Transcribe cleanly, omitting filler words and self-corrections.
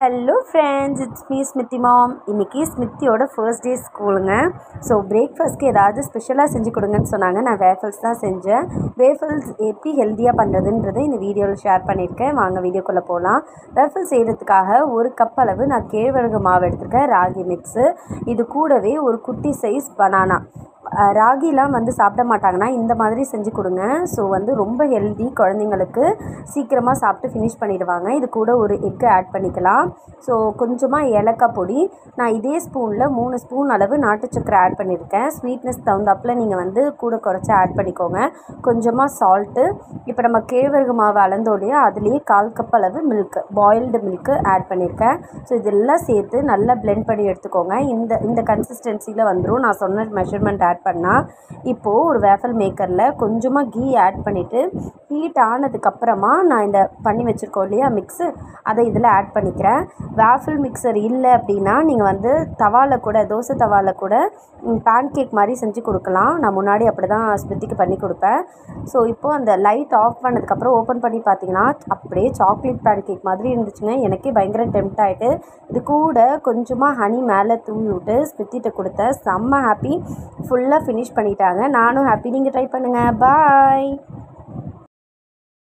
Hello friends, it's me Smriti மாம். இன்றைக்கி ஸ்மித்தியோட first day ஸ்கூலுங்க. So பிரேக்ஃபாஸ்ட்க்கு ஏதாவது ஸ்பெஷலாக செஞ்சு கொடுங்கன்னு சொன்னாங்க. நான் வேஃபல்ஸ் தான் செஞ்சேன். வேஃபல்ஸ் எப்படி ஹெல்த்தியாக பண்ணுறதுன்றதை இந்த வீடியோவில் ஷேர் பண்ணியிருக்கேன். வாங்க வீடியோக்குள்ளே போகலாம். வேஃபல் செய்கிறதுக்காக 1 கப் அளவு நான் கேழ்வரகு மாவு எடுத்துருக்கேன், ராகி மிக்ஸு. இது கூடவே ஒரு குட்டி சைஸ் பனானா. ராகிலாம் சாப்பிட மாட்டாங்கன்னா இந்த மாதிரி செஞ்சு கொடுங்க. ஸோ ரொம்ப ஹெல்தி, குழந்தைங்களுக்கு சீக்கிரமாக சாப்பிட்டு ஃபினிஷ் பண்ணிடுவாங்க. இது கூட ஒரு எக்கு ஆட் பண்ணிக்கலாம். ஸோ கொஞ்சமாக ஏலக்காய் பொடி. நான் இதே ஸ்பூனில் 3 ஸ்பூன் அளவு நாட்டு சக்கரை ஆட் பண்ணியிருக்கேன். ஸ்வீட்னஸ் தகுந்தாப்பில் நீங்கள் கூட குறைச்சி ஆட் பண்ணிக்கோங்க. கொஞ்சமாக சால்ட்டு. இப்போ நம்ம கேழ்வரகு மாவு அளந்தோம் இல்லையா, அதுலேயே 1/4 கப் அளவு மில்க்கு, பாயில்டு மில்க்கு ஆட் பண்ணியிருக்கேன். ஸோ இதெல்லாம் சேர்த்து நல்லா பிளெண்ட் பண்ணி எடுத்துக்கோங்க. இந்த கன்சிஸ்டன்சியில் வந்துடும் நான் சொன்ன மெஷர்மெண்ட் ஆட் பண்ணால். இப்போது ஒரு வேஃபல் மேக்கரில் கொஞ்சமாக கீ ஆட் பண்ணிவிட்டு ஹீட் ஆனதுக்கப்புறமா நான் இந்த பண்ணி வச்சுருக்கோம் இல்லையா மிக்ஸு, அதை இதில் ஆட் பண்ணிக்கிறேன். வேஃபில் மிக்சர் இல்லை அப்படின்னா நீங்கள் தவாவில் கூட, தோசை தவாவில் கூட பேன் கேக் மாதிரி செஞ்சு கொடுக்கலாம். நான் முன்னாடி அப்படி தான் ஸ்மித்திக்கு பண்ணி கொடுப்பேன். ஸோ இப்போது அந்த லைட் ஆஃப் பண்ணதுக்கப்புறம் ஓப்பன் பண்ணி பார்த்தீங்கன்னா அப்படியே சாக்லேட் பேன் கேக் மாதிரி இருந்துச்சுங்க. எனக்கே பயங்கர டெம்ப்ட் ஆகிட்டு இது கூட கொஞ்சமாக ஹனி மேலே தூவி விட்டு ஸ்மித்திட்ட கொடுத்தேன். செம்ம ஹாப்பி. ஃபுல்லாக ஃபினிஷ் பண்ணிட்டாங்க. நானும் ஹாப்பி. நீங்கள் ட்ரை பண்ணுங்கள். பாய்.